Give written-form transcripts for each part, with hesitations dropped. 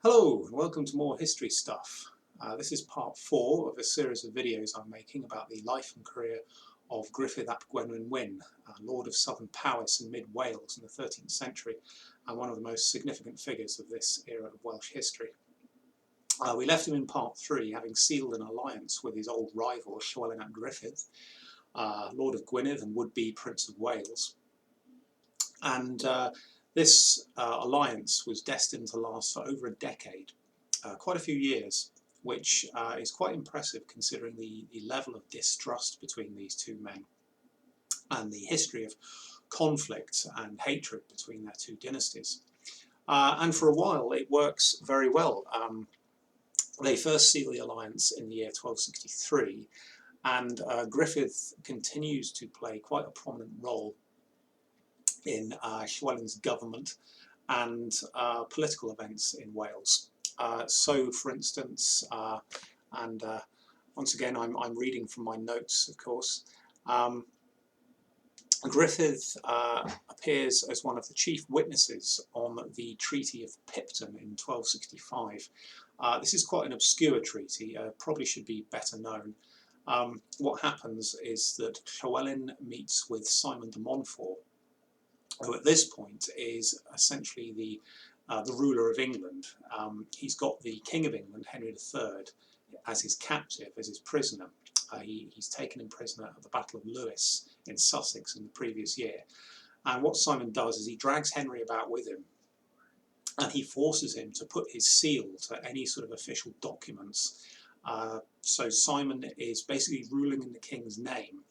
Hello and welcome to more history stuff. This is part 4 of a series of videos I'm making about the life and career of Gruffudd ap Gwenwynwyn, Lord of Southern Powys in mid-Wales in the 13th century and one of the most significant figures of this era of Welsh history. We left him in part 3 having sealed an alliance with his old rival Llywelyn ap Gruffudd, Lord of Gwynedd and would-be Prince of Wales. And this alliance was destined to last for over a decade, quite a few years, which is quite impressive considering the level of distrust between these two men and the history of conflict and hatred between their two dynasties. And for a while it works very well. They first seal the alliance in the year 1263, and Gruffudd continues to play quite a prominent role in Llywelyn's government and political events in Wales. So, for instance, and once again I'm reading from my notes, of course, Gruffudd appears as one of the chief witnesses on the Treaty of Pipton in 1265. This is quite an obscure treaty, probably should be better known. What happens is that Llywelyn meets with Simon de Montfort, who at this point is essentially the ruler of England. He's got the King of England, Henry III, as his captive, as his prisoner. He's taken him prisoner at the Battle of Lewes in Sussex in the previous year. And what Simon does is he drags Henry about with him, and he forces him to put his seal to any sort of official documents. So Simon is basically ruling in the king's name,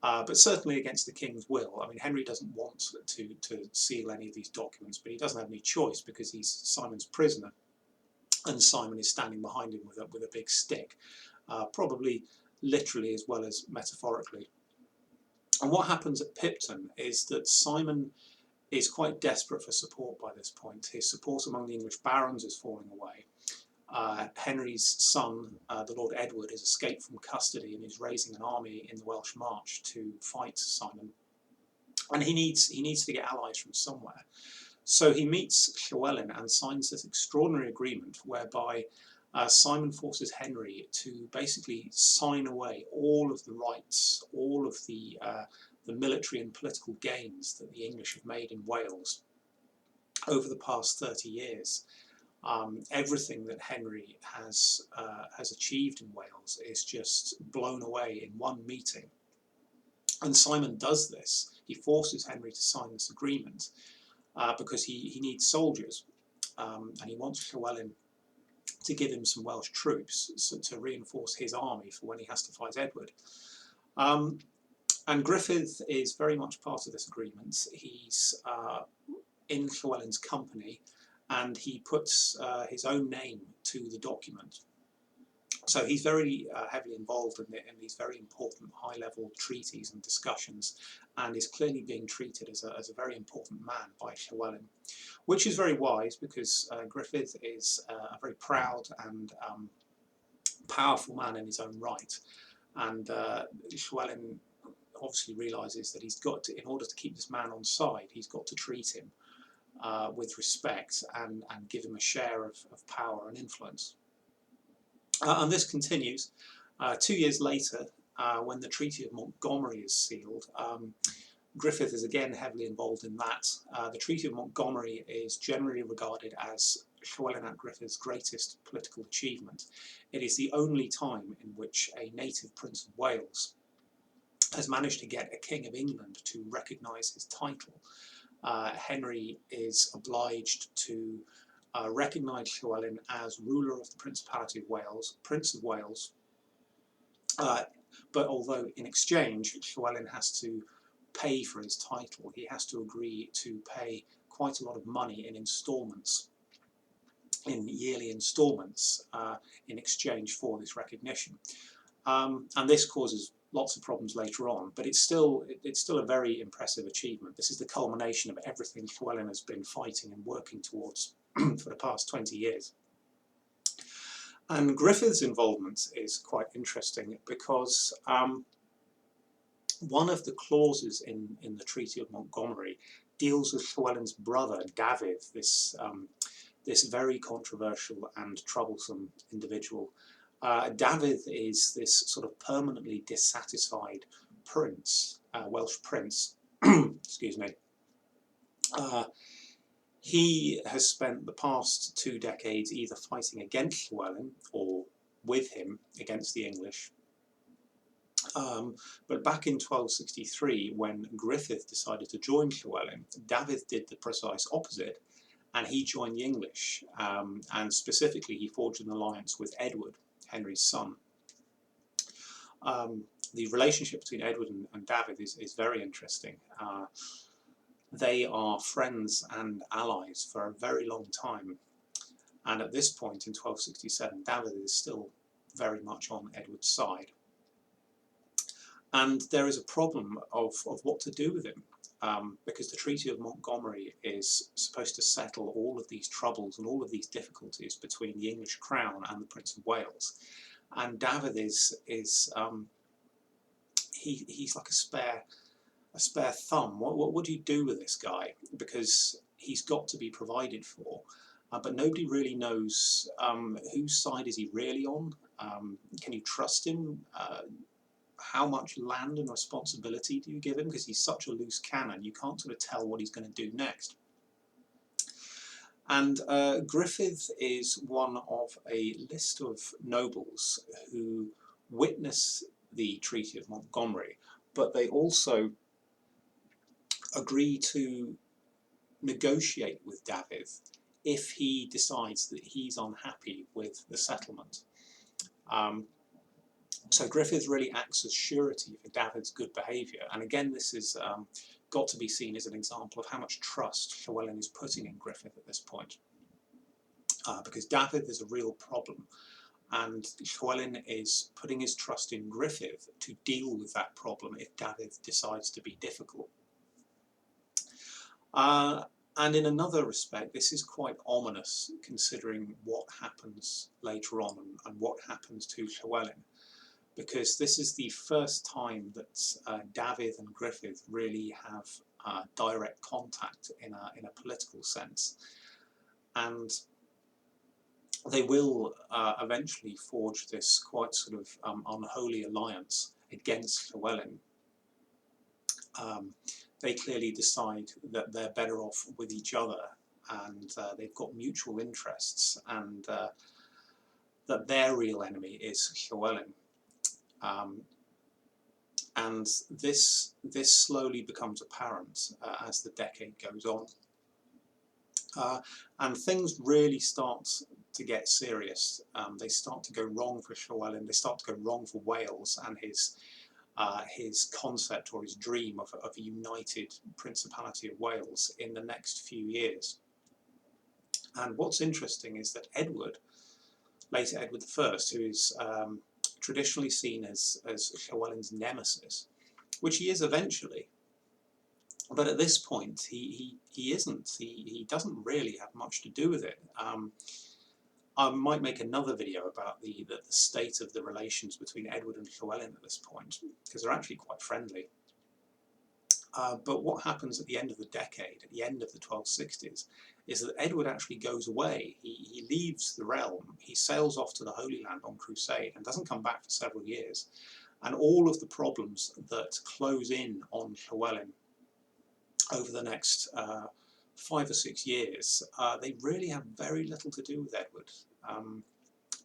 but certainly against the king's will. I mean, Henry doesn't want to seal any of these documents, but he doesn't have any choice because he's Simon's prisoner, and Simon is standing behind him with a big stick, probably literally as well as metaphorically. And what happens at Pipton is that Simon is quite desperate for support by this point. His support among the English barons is falling away. Henry's son, the Lord Edward, has escaped from custody and is raising an army in the Welsh March to fight Simon. And he needs to get allies from somewhere. So he meets Llywelyn and signs this extraordinary agreement whereby Simon forces Henry to basically sign away all of the rights, all of the military and political gains that the English have made in Wales over the past 30 years. Everything that Henry has achieved in Wales is just blown away in one meeting. And Simon does this. He forces Henry to sign this agreement because he needs soldiers, and he wants Llywelyn to give him some Welsh troops to reinforce his army for when he has to fight Edward. And Gruffudd is very much part of this agreement. He's in Llywelyn's company, and he puts his own name to the document. So he's very heavily involved in these very important high-level treaties and discussions, and is clearly being treated as a very important man by Llywelyn, which is very wise because Gruffudd is a very proud and powerful man in his own right, and Llywelyn obviously realises that he's got to, in order to keep this man on side, he's got to treat him with respect and give him a share of power and influence. And this continues. 2 years later, when the Treaty of Montgomery is sealed, Gruffudd is again heavily involved in that. The Treaty of Montgomery is generally regarded as Llywelyn ap Gruffudd's greatest political achievement. It is the only time in which a native Prince of Wales has managed to get a King of England to recognise his title. Henry is obliged to recognise Llywelyn as ruler of the Principality of Wales, Prince of Wales, but although in exchange Llywelyn has to pay for his title, he has to agree to pay quite a lot of money in instalments, in yearly instalments, in exchange for this recognition. And this causes lots of problems later on, but it's still a very impressive achievement. This is the culmination of everything Llywelyn has been fighting and working towards for the past 20 years. And Gruffudd's involvement is quite interesting because one of the clauses in the Treaty of Montgomery deals with Llywelyn's brother, Dafydd, this very controversial and troublesome individual. Dafydd is this sort of permanently dissatisfied prince, Welsh prince, excuse me. He has spent the past 2 decades either fighting against Llywelyn or with him against the English. But back in 1263, when Gruffudd decided to join Llywelyn, Dafydd did the precise opposite, and he joined the English, and specifically he forged an alliance with Edward, Henry's son. The relationship between Edward and Dafydd is very interesting. They are friends and allies for a very long time, and at this point in 1267 Dafydd is still very much on Edward's side, and there is a problem of what to do with him, because the Treaty of Montgomery is supposed to settle all of these troubles and all of these difficulties between the English crown and the Prince of Wales, and Dafydd is he's like a spare thumb. What do you do with this guy? Because he's got to be provided for, but nobody really knows whose side is he really on. Can you trust him? How much land and responsibility do you give him? Because he's such a loose cannon, you can't sort of tell what he's going to do next. And Gruffudd is one of a list of nobles who witness the Treaty of Montgomery, but they also agree to negotiate with Dafydd if he decides that he's unhappy with the settlement. So Gruffudd really acts as surety for Dafydd's good behaviour, and again this is got to be seen as an example of how much trust Llywelyn is putting in Gruffudd at this point, because Dafydd is a real problem, and Llywelyn is putting his trust in Gruffudd to deal with that problem if Dafydd decides to be difficult. And in another respect, this is quite ominous, considering what happens later on and what happens to Llywelyn, because this is the first time that Dafydd and Gruffudd really have direct contact in a political sense, and they will eventually forge this quite sort of unholy alliance against Llywelyn. They clearly decide that they're better off with each other, and they've got mutual interests, and that their real enemy is Llywelyn. And this slowly becomes apparent as the decade goes on. And things really start to get serious. They start to go wrong for Llywelyn, they start to go wrong for Wales and his concept or his dream of a united Principality of Wales in the next few years. And what's interesting is that Edward, later Edward I, who is traditionally seen as Llywelyn's nemesis, which he is eventually, but at this point he isn't. He doesn't really have much to do with it. I might make another video about the state of the relations between Edward and Llywelyn at this point, because they're actually quite friendly. But what happens at the end of the decade, at the end of the 1260s, is that Edward actually goes away. He leaves the realm, he sails off to the Holy Land on crusade and doesn't come back for several years. And all of the problems that close in on Llywelyn over the next 5 or 6 years, they really have very little to do with Edward.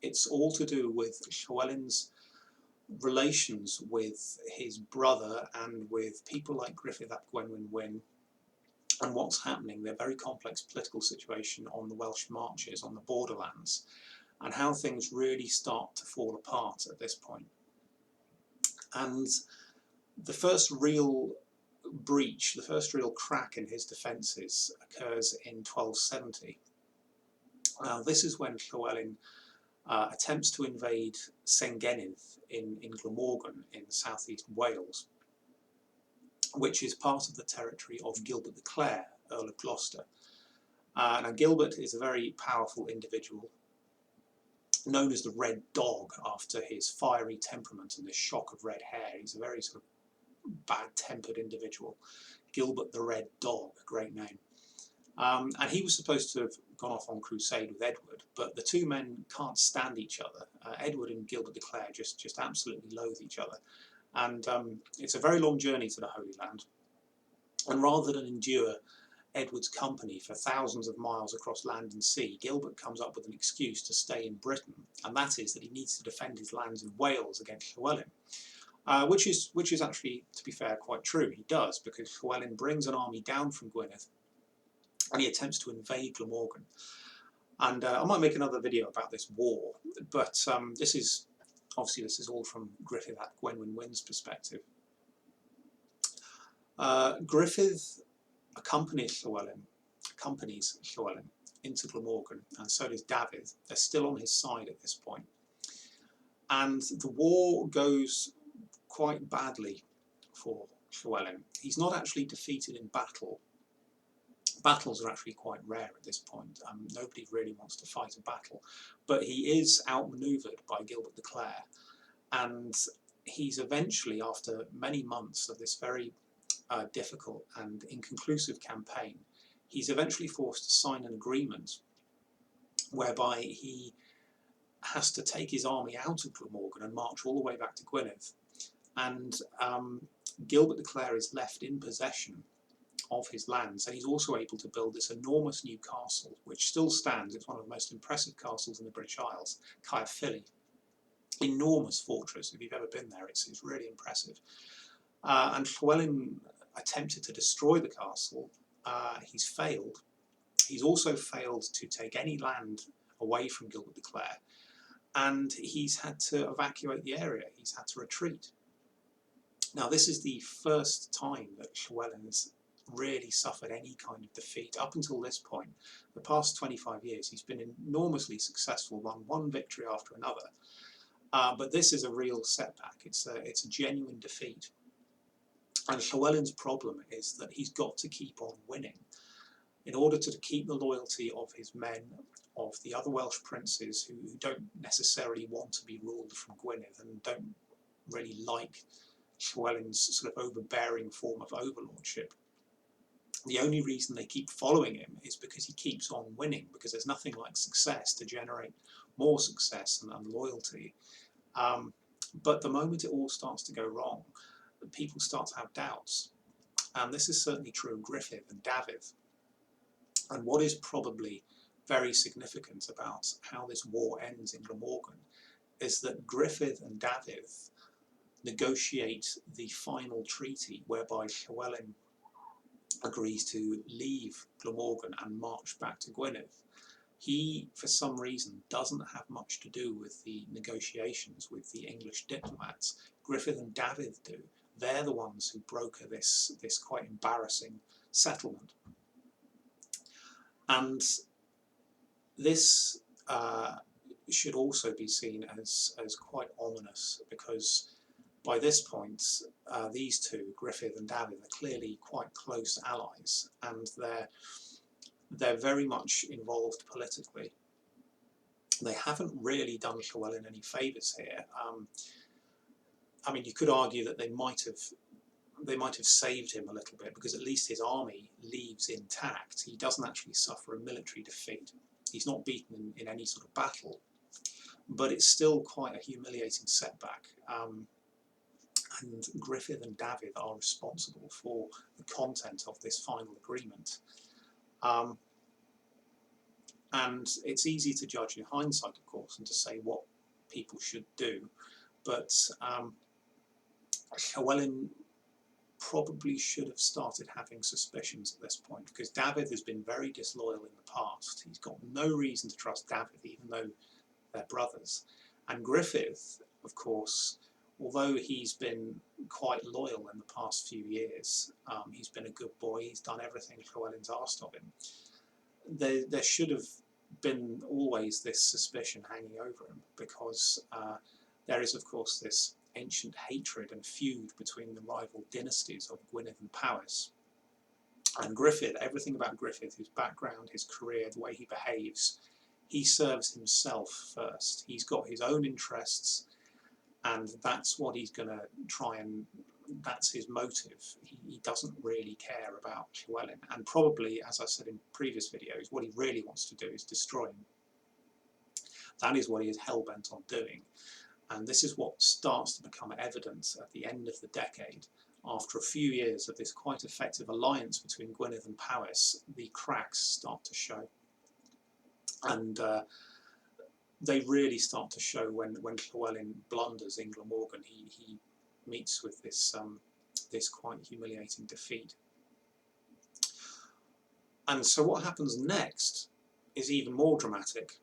It's all to do with Llywelyn's relations with his brother and with people like Gruffudd ap Gwenwynwyn, and what's happening, their very complex political situation on the Welsh marches, on the borderlands, and how things really start to fall apart at this point. And the first real breach, the first real crack in his defences occurs in 1270. This is when Llywelyn attempts to invade Sengennydd in Glamorgan in southeast Wales, which is part of the territory of Gilbert the Clare, Earl of Gloucester. Now Gilbert is a very powerful individual, known as the Red Dog after his fiery temperament and this shock of red hair. He's a very sort of bad-tempered individual. Gilbert the Red Dog, great name. And he was supposed to have gone off on crusade with Edward, but the two men can't stand each other. Edward and Gilbert de Clare just absolutely loathe each other, and it's a very long journey to the Holy Land, and rather than endure Edward's company for thousands of miles across land and sea, Gilbert comes up with an excuse to stay in Britain, and that is that he needs to defend his lands in Wales against Llywelyn. Which is actually, to be fair, quite true. He does, because Llywelyn brings an army down from Gwynedd and he attempts to invade Glamorgan. And I might make another video about this war, but this is all from Gruffudd at Gwenwynwyn's perspective. Gruffudd accompanies Llywelyn into Glamorgan, and so does Dafydd. They're still on his side at this point. And the war goes quite badly for Llywelyn. He's not actually defeated in battle. Battles are actually quite rare at this point. Nobody really wants to fight a battle, but he is outmaneuvered by Gilbert de Clare, and he's eventually, after many months of this very difficult and inconclusive campaign, he's eventually forced to sign an agreement whereby he has to take his army out of Glamorgan and march all the way back to Gwynedd, and Gilbert de Clare is left in possession of his lands, and he's also able to build this enormous new castle, which still stands. It's one of the most impressive castles in the British Isles, Caerphilly. Enormous fortress. If you've ever been there, it's really impressive. And Llywelyn attempted to destroy the castle. He's failed. He's also failed to take any land away from Gilbert de Clare, and he's had to evacuate the area. He's had to retreat. Now, this is the first time that Llywelyn has really suffered any kind of defeat. Up until this point, the past 25 years, he's been enormously successful, won one victory after another. But this is a real setback. It's a genuine defeat. And Llywelyn's problem is that he's got to keep on winning in order to keep the loyalty of his men, of the other Welsh princes who don't necessarily want to be ruled from Gwynedd and don't really like Llywelyn's sort of overbearing form of overlordship. The only reason they keep following him is because he keeps on winning, because there's nothing like success to generate more success and loyalty. But the moment it all starts to go wrong, people start to have doubts. And this is certainly true of Gruffudd and Dafydd. And what is probably very significant about how this war ends in Glamorgan is that Gruffudd and Dafydd negotiate the final treaty whereby Llywelyn agrees to leave Glamorgan and march back to Gwynedd. He, for some reason, doesn't have much to do with the negotiations with the English diplomats. Gruffudd and Dafydd do. They're the ones who broker this quite embarrassing settlement. And this should also be seen as quite ominous, because by this point, these two, Gruffudd and Dafydd, are clearly quite close allies, and they're very much involved politically. They haven't really done Llywelyn any favours here. I mean, you could argue that they might have saved him a little bit, because at least his army leaves intact. He doesn't actually suffer a military defeat. He's not beaten in any sort of battle, but it's still quite a humiliating setback. And Gruffudd and Dafydd are responsible for the content of this final agreement. And it's easy to judge in hindsight, of course, and to say what people should do, but Llywelyn probably should have started having suspicions at this point, because Dafydd has been very disloyal in the past. He's got no reason to trust Dafydd, even though they're brothers. And Gruffudd, of course, although he's been quite loyal in the past few years, he's been a good boy, he's done everything Llywelyn's asked of him, there should have been always this suspicion hanging over him, because there is, of course, this ancient hatred and feud between the rival dynasties of Gwynedd and Powys. And Gruffudd, everything about Gruffudd, his background, his career, the way he behaves, he serves himself first. He's got his own interests, and that's what he's going to try and that's his motive. He doesn't really care about Llywelyn, and probably, as I said in previous videos, what he really wants to do is destroy him. That is what he is hell-bent on doing, and this is what starts to become evident at the end of the decade. After a few years of this quite effective alliance between Gwynedd and Powys, the cracks start to show, and they really start to show when Llywelyn blunders in Glamorgan. He meets with this this quite humiliating defeat. And so what happens next is even more dramatic,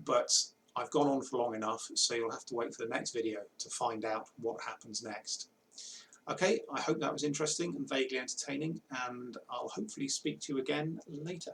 but I've gone on for long enough, so you'll have to wait for the next video to find out what happens next. Okay, I hope that was interesting and vaguely entertaining, and I'll hopefully speak to you again later.